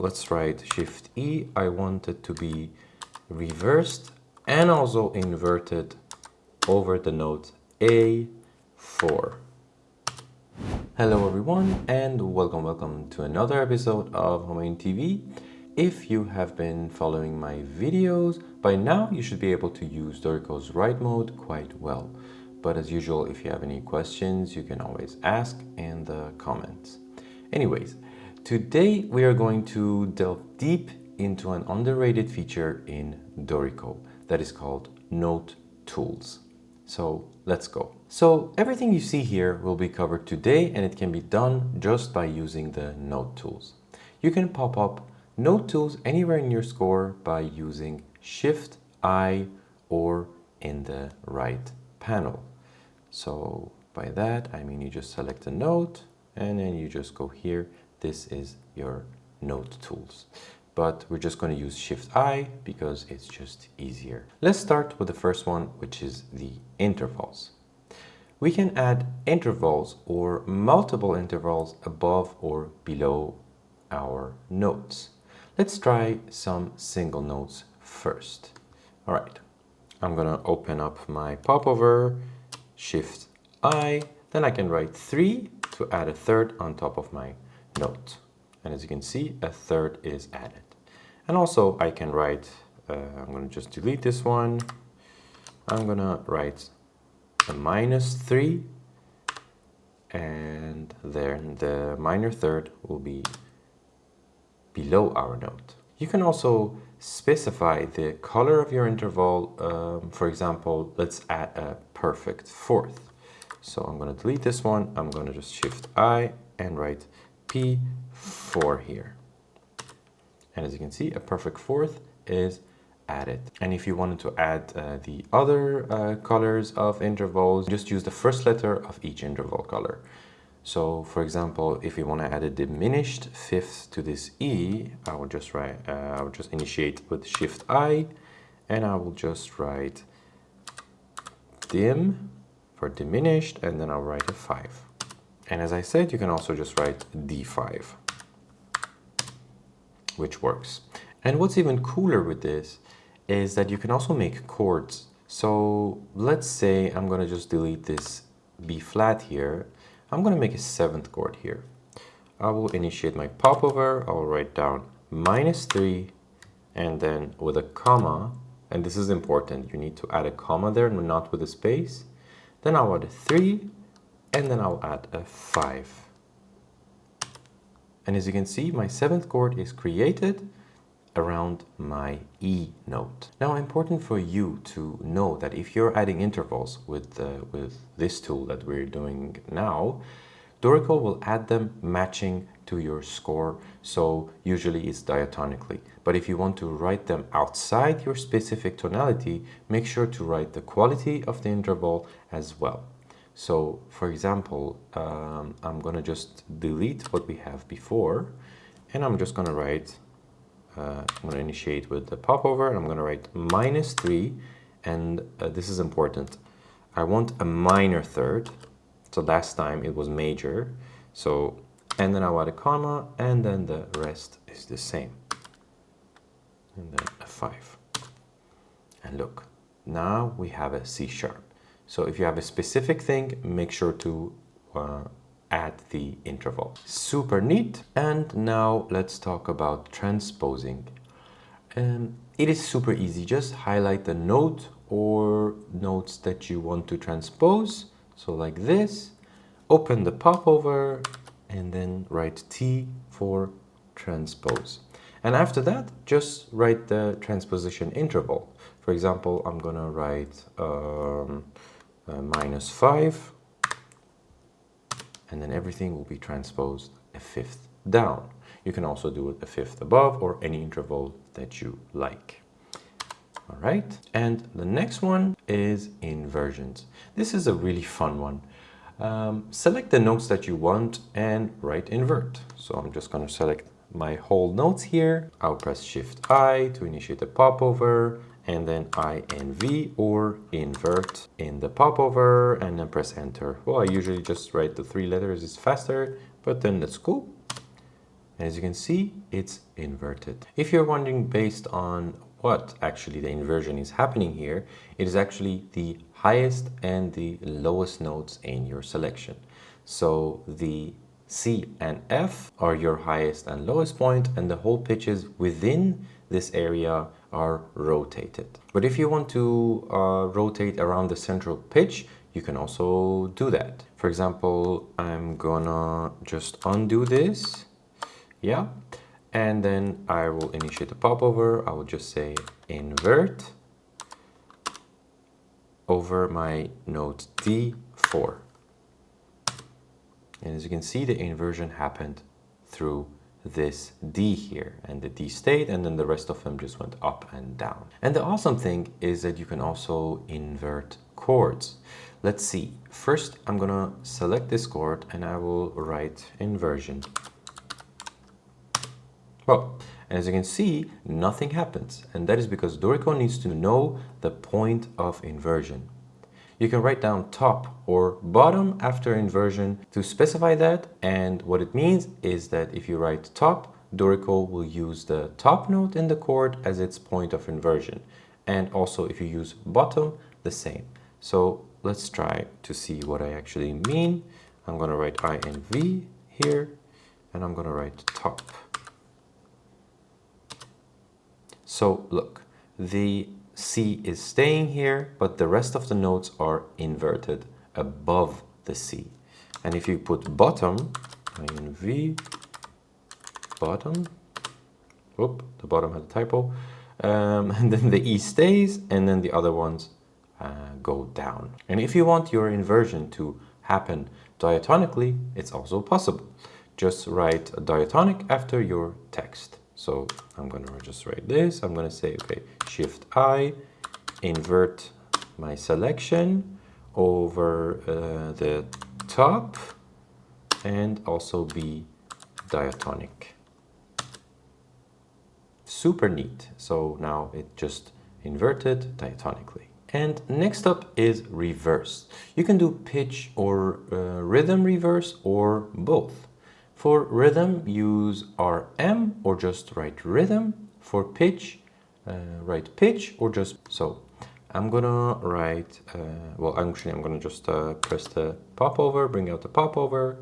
let's write Shift E. I want it to be reversed and also inverted over the note A4. Hello everyone and welcome to another episode of Homemade TV. If you have been following my videos, by now you should be able to use Dorico's write mode quite well. But as usual, if you have any questions, you can always ask in the comments. Anyways, today we are going to delve deep into an underrated feature in Dorico that is called Note Tools. So let's go. So everything you see here will be covered today, and it can be done just by using the Note Tools. You can pop up Note Tools anywhere in your score by using Shift I or in the right panel. So by that, I mean you just select a note and then you just go here. This is your Note Tools. But we're just going to use Shift I because it's just easier. Let's start with the first one, which is the intervals. We can add intervals or multiple intervals above or below our notes. Let's try some single notes first. All right, I'm going to open up my popover, Shift I, then I can write 3 to add a third on top of my note. And as you can see, a third is added. And also I can write, I'm going to just delete this one. I'm going to write a -3, and then the minor third will be below our note. You can also specify the color of your interval. For example, let's add a perfect fourth. So I'm going to delete this one. I'm going to just Shift I and write P4 here. And as you can see, a perfect fourth is added. And if you wanted to add the other colors of intervals, just use the first letter of each interval color. So for example, if you want to add a diminished fifth to this E, I will just write, I will just initiate with Shift I, and I will just write dim for diminished, and then I'll write a 5. And as I said, you can also just write D5, which works. And what's even cooler with this is that you can also make chords. So let's say I'm going to just delete this B flat here. I'm going to make a 7th chord here. I will initiate my popover. I will write down -3 and then with a comma, and this is important, you need to add a comma there, not with a space. Then I'll add a 3 and then I'll add a 5. And as you can see, my 7th chord is created around my E note. Now, important for you to know that if you're adding intervals with this tool that we're doing now, Dorico will add them matching to your score. So usually it's diatonically. But if you want to write them outside your specific tonality, make sure to write the quality of the interval as well. So for example, I'm going to just delete what we have before, and I'm just going to write, I'm going to initiate with the popover, and I'm going to write -3, and this is important. I want a minor third. So last time it was major. So, and then I'll add a comma, and then the rest is the same. And then a 5. And look, now we have a C sharp. So if you have a specific thing, make sure to add the interval. Super neat. And now let's talk about transposing. It is super easy. Just highlight the note or notes that you want to transpose. So like this, open the popover and then write T for transpose. And after that, just write the transposition interval. For example, I'm gonna write -5, and then everything will be transposed a 5th down. You can also do it a 5th above or any interval that you like. All right, and the next one is inversions. This is a really fun one. Select the notes that you want and write invert. So I'm just going to select my whole notes here. I'll press Shift I to initiate the popover, and then INV or invert in the popover, and then press enter. Well, I usually just write the 3 letters, it's faster, but then let's go. And as you can see, it's inverted. If you're wondering based on what actually the inversion is happening here, it is actually the highest and the lowest notes in your selection. So the C and F are your highest and lowest point, and the whole pitches within this area are rotated. But if you want to rotate around the central pitch, you can also do that. For example, I'm gonna just undo this. Yeah, and then I will initiate a popover. I will just say invert over my note D4. And as you can see, the inversion happened through this D here, and the D stayed, and then the rest of them just went up and down. And the awesome thing is that you can also invert chords. Let's see. First, I'm gonna select this chord and I will write inversion. Well, as you can see, nothing happens, and that is because Dorico needs to know the point of inversion. You can write down top or bottom after inversion to specify that, and what it means is that if you write top, Dorico will use the top note in the chord as its point of inversion, and also if you use bottom, the same. So let's try to see what I actually mean. I'm going to write INV here, and I'm going to write top. So look, the C is staying here, but the rest of the notes are inverted above the C. And if you put bottom, INV, bottom, whoop, the bottom had a typo, and then the E stays, and then the other ones go down. And if you want your inversion to happen diatonically, it's also possible. Just write a diatonic after your text. So I'm going to just write this. I'm going to say, okay, Shift I, invert my selection over the top, and also be diatonic. Super neat. So now it just inverted diatonically. And next up is reverse. You can do pitch or rhythm reverse or both. For rhythm, use RM or just write rhythm. For pitch, write pitch or just so. I'm gonna write, well, actually, I'm gonna just press the popover, bring out the popover.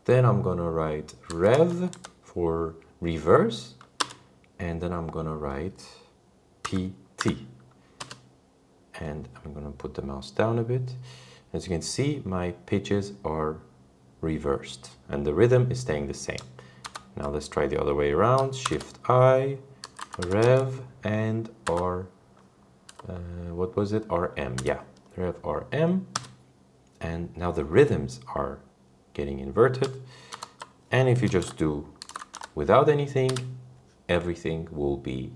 Then I'm gonna write rev for reverse, and then I'm gonna write PT. And I'm gonna put the mouse down a bit. As you can see, my pitches are reversed and the rhythm is staying the same. Now let's try the other way around. Shift I, rev, and R, what was it? RM, yeah, rev RM. And now the rhythms are getting inverted. And if you just do without anything, everything will be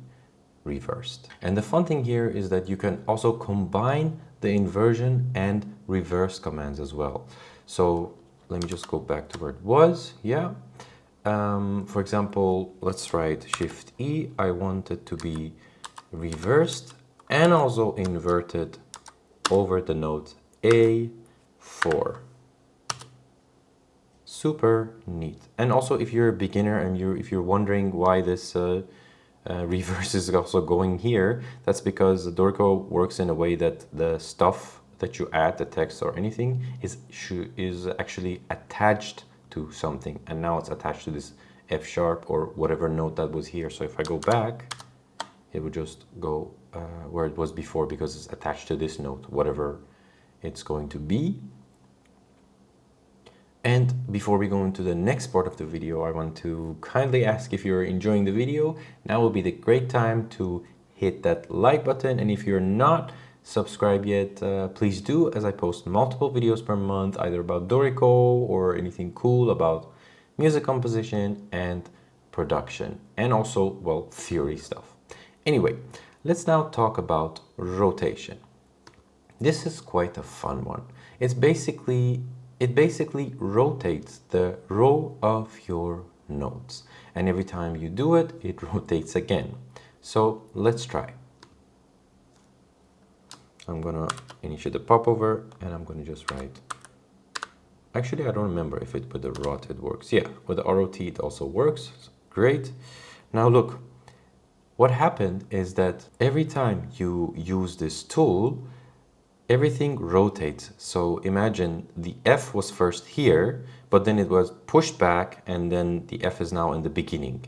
reversed. And the fun thing here is that you can also combine the inversion and reverse commands as well. So let me just go back to where it was. Yeah. For example, let's write Shift E. I want it to be reversed and also inverted over the note A4. Super neat. And also, if you're a beginner and if you're wondering why this reverse is also going here, that's because Dorico works in a way that the stuff that you add, the text or anything, is actually attached to something, and now it's attached to this F sharp or whatever note that was here. So if I go back, it would just go where it was before because it's attached to this note, whatever it's going to be. And before we go into the next part of the video, I want to kindly ask if you're enjoying the video. Now will be the great time to hit that like button, and if you're not subscribed yet, please do, as I post multiple videos per month, either about Dorico or anything cool about music composition and production, and also, well, theory stuff. Anyway, let's now talk about rotation. This is quite a fun one. It basically rotates the row of your notes, and every time you do it, it rotates again. So let's try. I'm gonna initiate the popover, and I'm gonna just write. Actually, I don't remember if it with the ROT it works. Yeah, with the ROT it also works. Great. Now look, what happened is that every time you use this tool, everything rotates. So imagine the F was first here, but then it was pushed back, and then the F is now in the beginning.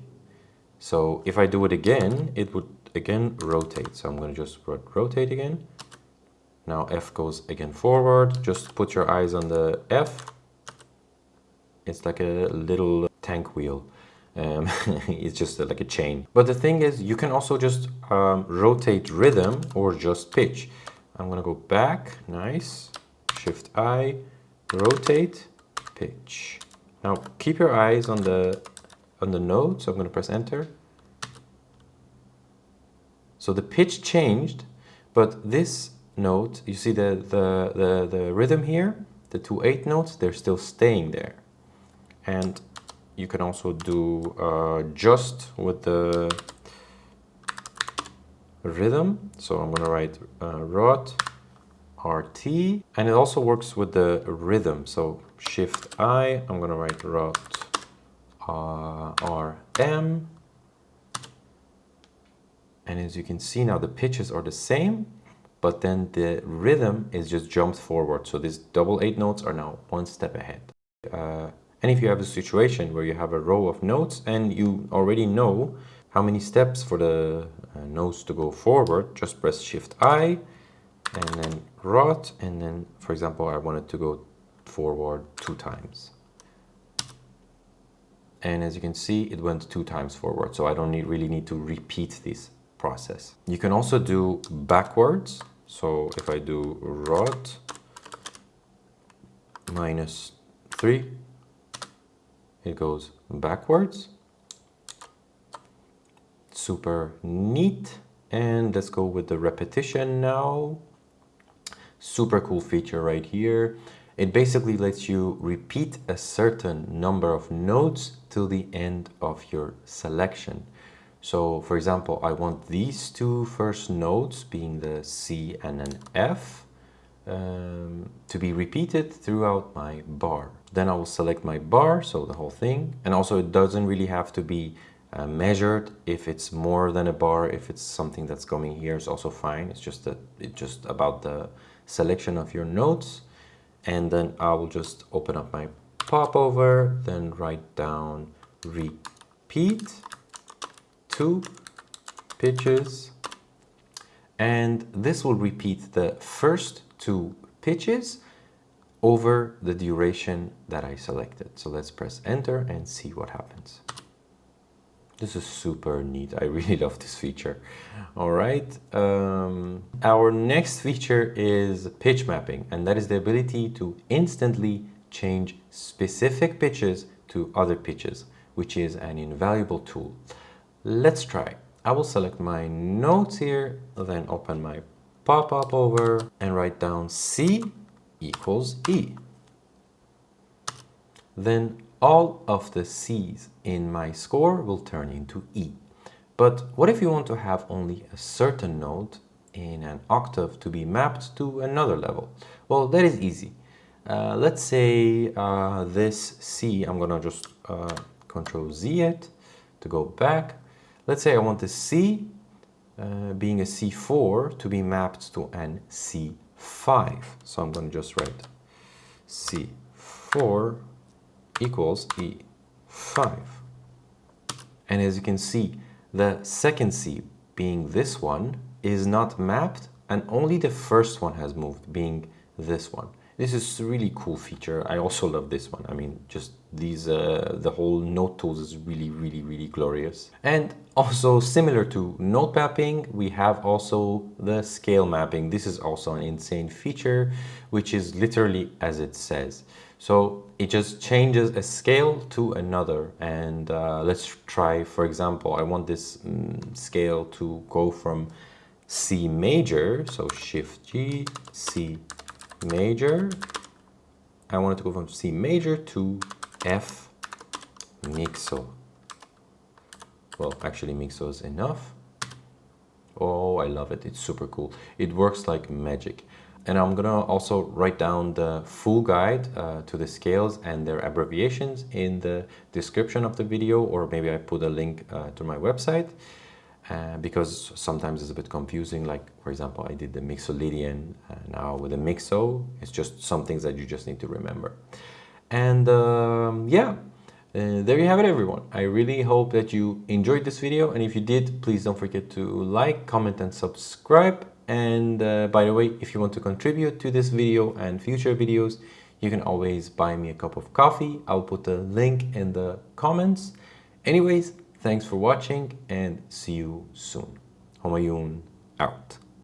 So if I do it again, it would again rotate. So I'm going to just rotate again. Now F goes again forward. Just put your eyes on the F. It's like a little tank wheel. It's just like a chain. But the thing is, you can also just rotate rhythm or just pitch. I'm gonna go back, nice, Shift I, rotate, pitch. Now keep your eyes on the note, so I'm gonna press enter. So the pitch changed, but this note, you see the rhythm here, the 2/8 notes, they're still staying there. And you can also do just with the rhythm. So I'm going to write rot RT, and it also works with the rhythm. So Shift I, I'm going to write rot RM. And as you can see now, the pitches are the same, but then the rhythm is just jumped forward. So these 8/8 notes are now one step ahead. And if you have a situation where you have a row of notes and you already know how many steps for the notes to go forward, just press Shift I and then rot, and then, for example, I want it to go forward 2 times. And as you can see, it went 2 times forward, so I don't really need to repeat this process. You can also do backwards. So if I do rot -3, it goes backwards. Super neat. And let's go with the repetition now. Super cool feature right here. It basically lets you repeat a certain number of notes till the end of your selection. So for example, I want these 2 first notes, being the C and an F, to be repeated throughout my bar. Then I will select my bar, so the whole thing. And also it doesn't really have to be measured. If it's more than a bar, if it's something that's going here, it's also fine. It's just about the selection of your notes. And then I will just open up my popover, then write down repeat 2 pitches. And this will repeat the first 2 pitches over the duration that I selected. So let's press enter and see what happens. This is super neat. I really love this feature. All right. Our next feature is pitch mapping, and that is the ability to instantly change specific pitches to other pitches, which is an invaluable tool. Let's try. I will select my notes here, then open my pop-up over and write down C equals E. Then all of the C's in my score will turn into E. But what if you want to have only a certain note in an octave to be mapped to another level? Well, that is easy. Let's say this C, I'm gonna just Control Z it to go back. Let's say I want the C being a C4 to be mapped to an C5. So I'm going to just write C4 equals E5. And as you can see, the second C, being this one, is not mapped, and only the first one has moved, being this one. This is a really cool feature. I also love this one. I mean, just these, the whole note tools is really glorious. And also similar to note mapping, we have also the scale mapping. This is also an insane feature, which is literally as it says. So it just changes a scale to another. And let's try, for example, I want this scale to go from C major, so Shift G, C major. I want it to go from C major to F mixo. Well, actually mixo is enough. Oh, I love it. It's super cool. It works like magic. And I'm gonna also write down the full guide to the scales and their abbreviations in the description of the video, or maybe I put a link to my website. Because sometimes it's a bit confusing, like for example I did the mixolydian, now with the mixo it's just some things that you just need to remember. And yeah, there you have it everyone. I really hope that you enjoyed this video, and if you did, please don't forget to like, comment and subscribe. And by the way, if you want to contribute to this video and future videos, you can always buy me a cup of coffee. I'll put the link in the comments. Anyways, thanks for watching and see you soon. Homayun out.